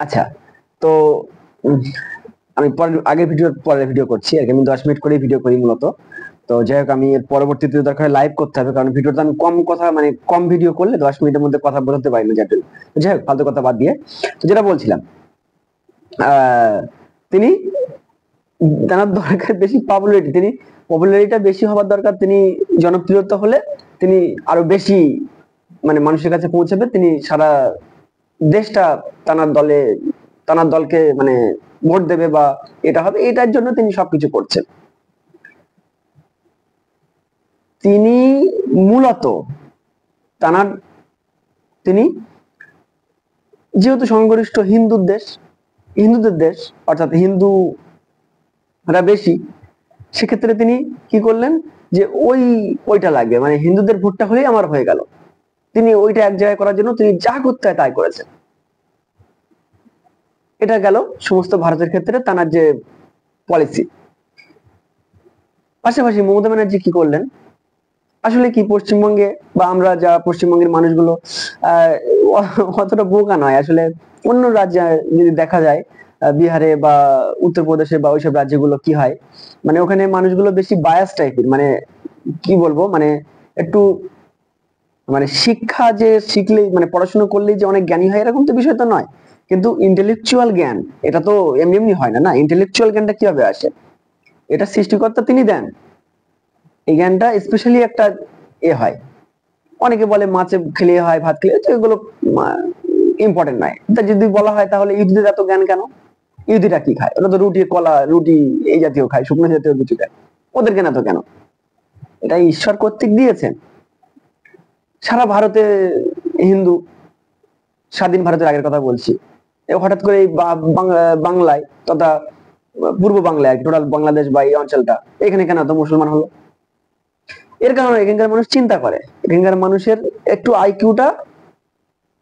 আচ্ছা, তো আমি পরের ভিডিও করছি আর কি। আমি 10 মিনিট করে ভিডিও করি মূলত। তো যাই হোক, আমি এর পরবর্তীতে দরকার লাইভ করতে হবে, কারণ ভিডিওতে আমি কম কথা, মানে কম ভিডিও করলে 10 মিনিটের মধ্যে কথা বলতে পারি না, যার জন্য। তো যাই হোক, ফালতু কথা বাদ দিয়ে, তো যেটা বলছিলাম, আহ তিনি, তার দরকার বেশি পপুলারিটি, তিনি পপুলারিটিটা বেশি হওয়ার দরকার, তিনি জনপ্রিয়তা হলে তিনি আরো বেশি মানে মানুষের কাছে পৌঁছাবে, তিনি সারা দেশটা তানার দলকে মানে ভোট দেবে বা এটা হবে, এটার জন্য তিনি সবকিছু করছেন। তিনি মূলত তানার তিনি যেহেতু সংখ্যাগরিষ্ঠ হিন্দুদের দেশ, অর্থাৎ হিন্দুরা বেশি, সেক্ষেত্রে তিনি কি করলেন, যে ওইটা লাগবে, মানে হিন্দুদের ভোটটা হলেই আমার হয়ে গেল, তিনি ওইটা এক জায়গায় করার জন্য তিনি যা করতে হয় তাই করেছেন। এটা গেল সমস্ত ভারতের ক্ষেত্রে তার যে পলিসি। পাশাপাশি মমতা ব্যানার্জি কি করলেন, আসলে কি পশ্চিমবঙ্গে বা আমরা যা পশ্চিমবঙ্গের মানুষগুলো অতটা বোকা নয় আসলে। অন্য রাজ্যে যদি দেখা যায়, বিহারে বা উত্তরপ্রদেশে বা ওইসব রাজ্যগুলো কি হয়, মানে ওখানে মানুষগুলো বেশি বায়াস টাইপের, মানে কি বলবো, মানে একটু মানে শিক্ষা যে শিখলেই মানে পড়াশোনা করলেই যে অনেক জ্ঞানী হয় এরকম তো বিষয় তো নয়, কিন্তু ইন্টেলেকচুয়াল জ্ঞান এটা তো এমনি এমনি হয় না। না, ইন্টেলেকচুয়াল জ্ঞানটা কিভাবে আসে, এটা সৃষ্টিকর্তা তিনি দেন। এই জ্ঞানটা স্পেশালি একটা হয়, অনেকে বলে মাছে খেলে হয়, ভাত খেলে, তো এগুলো ইম্পর্টেন্ট নয়। তা যদি বলা হয় তাহলে ইহুদিদের এত জ্ঞান কেন? ইহুদিরা কি খায়? ওরা তো রুটি, কলা, রুটি এই জাতীয় খায়, শুকনো জাতীয় কিছু খায়, ওদের জ্ঞান এত কেন? এটা ঈশ্বর কর্তৃক দিয়েছেন। সারা ভারতে হিন্দু, স্বাধীন ভারতের আগের কথা বলছি, হঠাৎ করে এই বাংলায় তথা পূর্ব বাংলায়, টোটাল বাংলাদেশ বা এই অঞ্চলটা, এখানে কেন এত মুসলমান হলো? এর কারণে এখানকার মানুষ চিন্তা করে, এখানকার মানুষের একটু আইকিউটা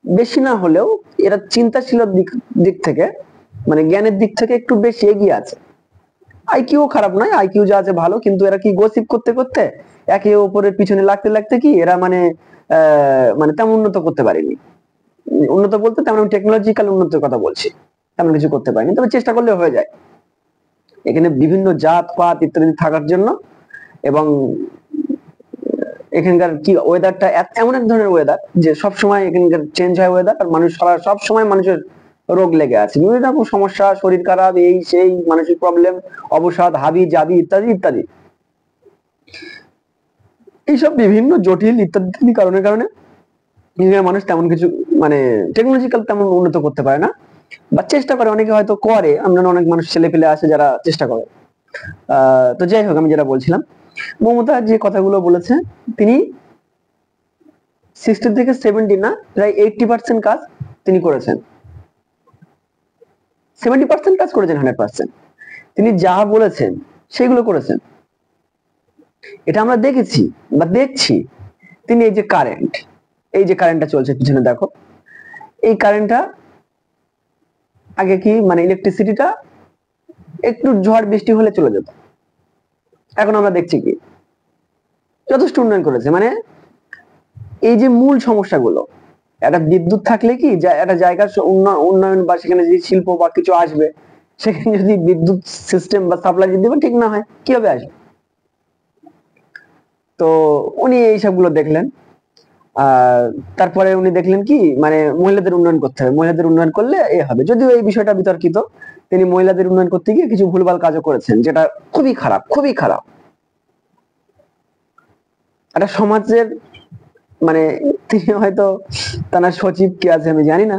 বেশি না হলেও এরা চিন্তাশীল দিক থেকে, মানে জ্ঞানের দিক থেকে একটু বেশি এগিয়ে আছে। আইকিউ খারাপ নয়, আইকিউ যা আছে ভালো, কিন্তু এরা কি গসিপ করতে করতে, একে অপরের পিছনে লাগতে লাগতে কি এরা মানে মানে তেমন উন্নত করতে পারেনি। উন্নত বলতে তেমন টেকনোলজিক্যাল উন্নতির কথা বলছি, তেমন কিছু করতে পারেনি, তবে চেষ্টা করলে হয়ে যায়। এখানে বিভিন্ন জাত পাত ইত্যাদি থাকার জন্য, এবং এখানকার কি ওয়েদারটা এমন এক ধরনের ওয়েদার যে সব সময় এখানকার চেঞ্জ হয় ওয়েদার, আর মানুষ সব সময় মানুষের রোগ লেগে আছে, বিভিন্ন রকম সমস্যা, শরীর খারাপ, এই সেই মানসিক প্রবলেম, অবসাদ, হাবি জাবি ইত্যাদি ইত্যাদি, এইসব বিভিন্ন জটিল ইত্যাদি কারণে মানুষ তেমন কিছু মানে টেকনোলজিক্যাল তেমন উন্নত করতে পারে না, বা চেষ্টা করে, অনেকে হয়তো করে, আমরা অনেক মানুষ ছেলে পেলে আছে যারা চেষ্টা করে। তো যাই হোক, আমি যেটা বলছিলাম, মমতা যে কথাগুলো বলেছে, তিনি 60 থেকে 70 না, প্রায় 80% কাজ তিনি করেছেন। 70% কাজ করেছেন, 100%। তিনি যা বলেছেন সেগুলো করেছেন, এটা আমরা দেখেছি বা দেখছি। তিনি এই যে কারেন্টটা চলছে পিছনে দেখো, এই কারেন্টটা আগে কি মানে ইলেকট্রিসিটিটা একটু ঝড় বৃষ্টি হলে চলে যেত, এখন আমরা দেখছি কি যথেষ্ট উন্নয়ন করেছে। মানে এই যে মূল সমস্যাগুলো, একটা বিদ্যুৎ থাকলে কি একটা জায়গার উন্নয়ন বা সেখানে যদি শিল্প বা কিছু আসবে, সেখানে যদি বিদ্যুৎ সিস্টেম বা সাপ্লাই যদি ঠিক না হয়, কিভাবে আসবে? তো উনি এইসবগুলো দেখলেন। তারপরে উনি দেখলেন কি মানে মহিলাদের উন্নয়ন করতে হবে, মহিলাদের উন্নয়ন করলে এ হবে, যদিও এই বিষয়টা বিতর্কিত। তিনি মহিলাদের উন্নয়ন করতে গিয়ে কিছু ভুলভাল কাজও করেছেন, যেটা খুবই খারাপ, খুবই খারাপ। একটা সমাজের মানে তিনি হয়তো তার সচিব কি আছে আমি জানি না,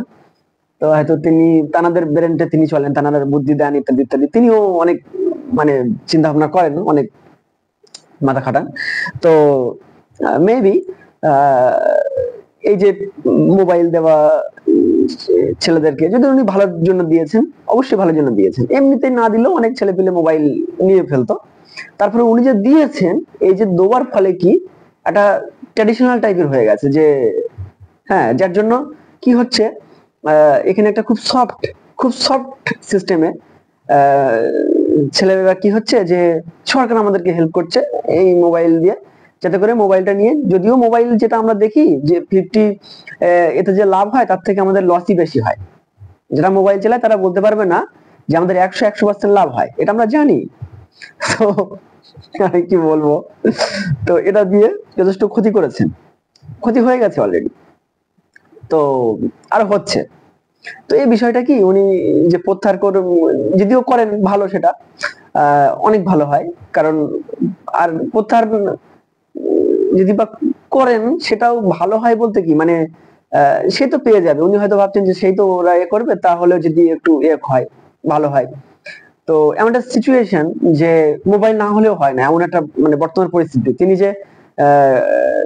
তো হয়তো তিনি তানাদের ব্রেনটে তিনি চলেন, তানাদের বুদ্ধি দেন ইত্যাদি ইত্যাদি, তিনিও অনেক মানে চিন্তা ভাবনা করেন, অনেক মাথা খাটান। তো মেবি এই যে মোবাইল দেওয়া ছেলেদেরকে, যদি উনি ভালোর জন্য দিয়েছেন, অবশ্যই ভালোর জন্য দিয়েছেন, এমনিতে না দিলেও অনেক ছেলে পেলে মোবাইল নিয়ে ফেলতো। তারপরে উনি যে দিয়েছেন, এই যে দেওয়ার ফলে কি একটা ট্র্যাডিশনাল টাইপের হয়ে গেছে, যে হ্যাঁ, যার জন্য কি হচ্ছে, এখানে একটা খুব সফট সিস্টেমে ছেলেরা কি হচ্ছে, যে সরকার আমাদেরকে হেল্প করছে এই মোবাইল দিয়ে, যাতে করে মোবাইলটা নিয়ে, যদিও মোবাইল যেটা আমরা দেখি যে 50 এতে যে লাভ হয় তার থেকে আমাদের লসই বেশি হয়। যারা মোবাইল চালায় তারা বলতে পারবে না যে আমাদের 100% লাভ হয়, এটা আমরা জানি। তো আমি কি বলবো, তো এটা দিয়ে যথেষ্ট ক্ষতি করেছেন, ক্ষতি হয়ে গেছে অলরেডি, তো আর হচ্ছে। তো এই বিষয়টা কি উনি যে প্রত্যাহার করে, যদিও করেন ভালো, সেটা অনেক ভালো হয়, কারণ আর প্রত্যাহার যদি বা করেন সেটাও ভালো হয় বলতে কি, মানে সে তো পেয়ে যাবে, উনি হয়তো ভাবছেন যে সেই তো ওরা এ করবে, তাহলে যদি একটু এ হয় ভালো হয়। তো এমন একটা সিচুয়েশন যে মোবাইল না হলেও হয় না, এমন একটা মানে বর্তমান পরিস্থিতি। তিনি যে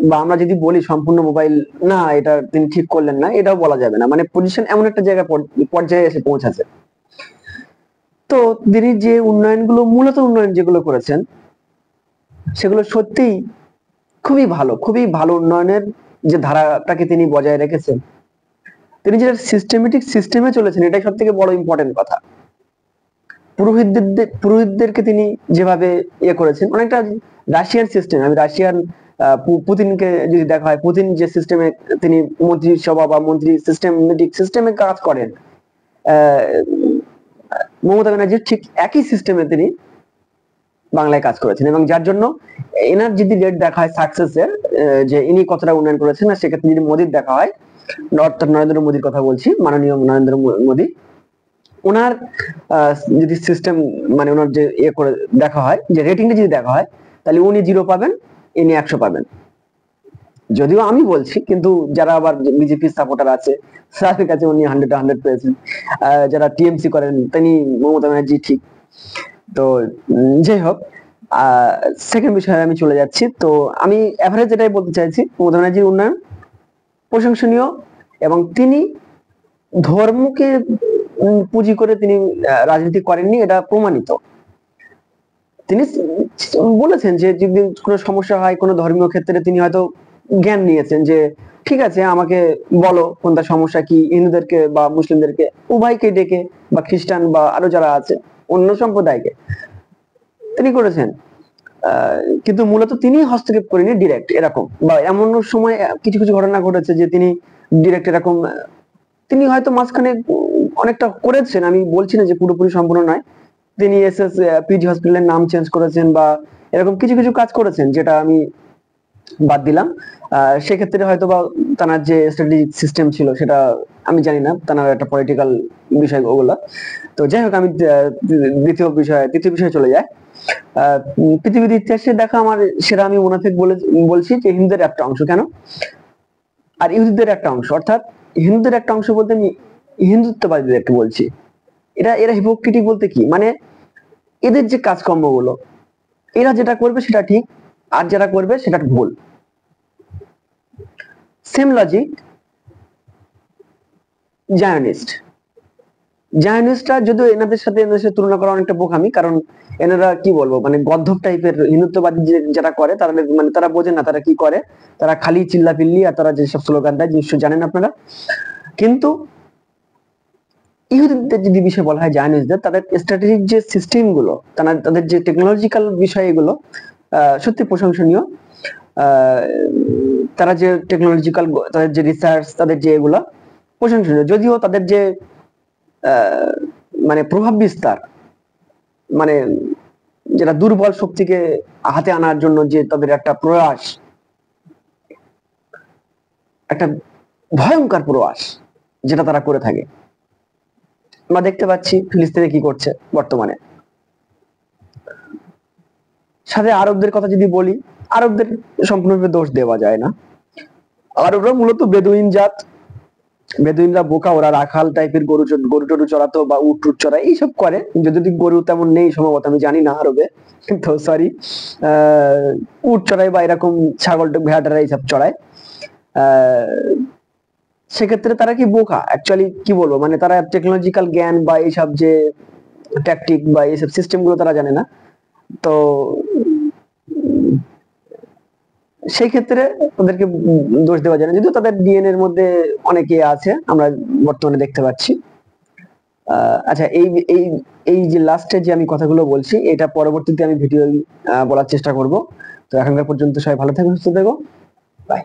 বা আমরা যদি বলি সম্পূর্ণ মোবাইল না, এটা তিনি ঠিক করলেন না, এটাও বলা যাবে না, মানে পজিশন এমন একটা জায়গায় পর্যায়ে এসে পৌঁছাছে। তো তিনি যে উন্নয়নগুলো, মূলত উন্নয়ন যেগুলো করেছেন, সেগুলো সত্যিই খুবই ভালো, খুবই ভালো উন্নয়নের যে ধারাটাকে তিনি বজায় রেখেছেন। তিনি যে সিস্টেমেটিক সিস্টেমে চলেছেন, এটাই সব থেকে বড় ইম্পর্টেন্ট কথা। পুরোহিতদেরকে তিনি যেভাবে ইয়ে করেছেন, অনেকটা রাশিয়ান সিস্টেম। আমি রাশিয়ান পুতিনকে যদি দেখা হয়, পুতিন যে সিস্টেমে তিনি মন্ত্রিসভা বা মন্ত্রী সিস্টেমেটিক সিস্টেমে কাজ করেন, মমতা ব্যানার্জির ঠিক একই সিস্টেমে তিনি বাংলায় কাজ করেছেন, এবং যার জন্য এনার যদি রেট দেখা হয় সাকসেসের, যে ইনি কতটা উন্নয়ন করেছেন, আর সেক্ষেত্রে যদি মোদির দেখা হয়, অর্থাৎ নরেন্দ্র মোদীর কথা বলছি, মাননীয় নরেন্দ্র মোদী, ওনার যদি সিস্টেম মানে ওনার যে ইয়ে করে দেখা হয়, যে রেটিংটা যদি দেখা হয়, তাহলে উনি 0 পাবেন, ইনি 100 পাবেন। যদিও আমি বলছি, কিন্তু যারা আবার বিজেপি সাপোর্টার আছে তাদের কাছে উনি 100 পেয়েছেন, যারা টিএমসি করেন তিনি মমতা ব্যানার্জি ঠিক। তো যাই হোক, সেকেন্ড বিষয়ে আমি চলে যাচ্ছি। তো আমি এভারেজ এটাই বলতে চাইছি, মমতা ব্যানার্জির উন্নয়ন প্রশংসনীয়, এবং তিনি ধর্মকে পুঁজি করে তিনি রাজনীতি করেননি, এটা প্রমাণিত। তিনি বলেছেন যে যদি কোনো সমস্যা হয় কোনো ধর্মীয় ক্ষেত্রে, তিনি হয়তো জ্ঞান নিয়েছেন যে ঠিক আছে আমাকে বলো কোনটা সমস্যা কি, হিন্দুদেরকে বা মুসলিমদেরকে উভয়কে ডেকে, বা খ্রিস্টান বা আরো যারা আছে অন্য সম্প্রদায়কে তিনি করেছেন। কিন্তু মূলত তিনি হস্তক্ষেপ করেনি ডিরেক্ট এরকম, বা এমন সময় কিছু কিছু ঘটনা ঘটেছে যে তিনি ডিরেক্ট এরকম, তিনি হয়তো মাঝখানে অনেকটা করেছেন, আমি বলছি না যে পুরোপুরি সম্পূর্ণ নয়। তিনি এসএস পিজি হসপিটালের নাম চেঞ্জ করেছেন, বা এরকম কিছু কিছু কাজ করেছেন, যেটা আমি বাদ দিলাম। সেক্ষেত্রে হয়তো বা তার যে স্ট্র্যাটেজিক সিস্টেম ছিল সেটা আমি জানি না, তার একটা পলিটিক্যাল বিষয় ওগুলা। তো যাই হোক, আমি তৃতীয় বিষয়ে চলে যাই। পৃথিবীর ইতিহাসে দেখা আমার সেটা আমি মোনাফেক বলছি যে হিন্দুদের একটা অংশ কেন, আর ইহুদিদের একটা অংশ, অর্থাৎ হিন্দুদের একটা অংশ বলতে আমি হিন্দুত্ববাদীদেরকে বলছি। এরা হিপোক্রিটিক বলতে কি, মানে এদের যে কাজকর্মগুলো, এরা যেটা করবে সেটা ঠিক, আর যারা করবে সেটা ভুল। সেম লজিক জায়নিস্টরা যদিও এনাদের সাথে তুলনা করা অনেকটা বোকামি, কারণ এনারা কি বলবো, মানে গদ্ধব টাইপের হিন্দুত্ববাদী যারা করে, তারা মানে তারা বোঝে না তারা কি করে, তারা খালি চিল্লাপিল্লি আর তারা যেসব স্লোগান দেয়, নিশ্চয় জানেন আপনারা। কিন্তু ইহুদিদের যদি বিষয় বলা হয় জায়নিস্টদের, তাদের স্ট্র্যাটেজিক যে সিস্টেম গুলো, তাদের যে টেকনোলজিক্যাল বিষয়, এগুলো সত্যি প্রশংসনীয়। তারা যে টেকনোলজিক্যাল, তাদের যে রিসার্চ, তাদের যে এগুলো প্রশংসনীয়। যদিও তাদের যে মানে প্রভাব বিস্তার, মানে যেটা দুর্বল শক্তিকে হাতে আনার জন্য যে তাদের একটা প্রয়াস, একটা ভয়ঙ্কর প্রয়াস যেটা তারা করে থাকে, আমরা দেখতে পাচ্ছি ফিলিস্তিনে কি করছে বর্তমানে। সাথে আরবদের কথা যদি বলি, আরবদের সম্পূর্ণরূপে দোষ দেওয়া যায় না। আরবরা মূলত বেদুইন জাত, বেদুইনরা বোকা, ওরা রাখাল টাইপের গরু টরু চড়াতো বা উট টুট চড়ায়, এইসব করে। যদি গরু তেমন নেই সম্ভবত, আমি জানি না আরবে, তো সরি, উট চড়ায় বা এরকম ছাগল ভেড়াটারা এইসব চড়ায়। সেক্ষেত্রে তারা কি বোকা অ্যাকচুয়ালি, কি বলবো, মানে তারা টেকনোলজিক্যাল জ্ঞান বা এইসব যে ট্যাকটিক বা এইসব সিস্টেম গুলো তারা জানে না। তো সেই ক্ষেত্রে তাদেরকে দোষ দেওয়া যায় না, যদিও তাদের ডিএনএ এর মধ্যে অনেকে আছে, আমরা বর্তমানে দেখতে পাচ্ছি। আচ্ছা, এই এই এই যে লাস্টে যে আমি কথাগুলো বলছি, এটা পরবর্তীতে আমি ভিডিও বলার চেষ্টা করব। তো এখনকার পর্যন্ত সবাই ভালো থাকো, সুস্থ থেকো, বাই।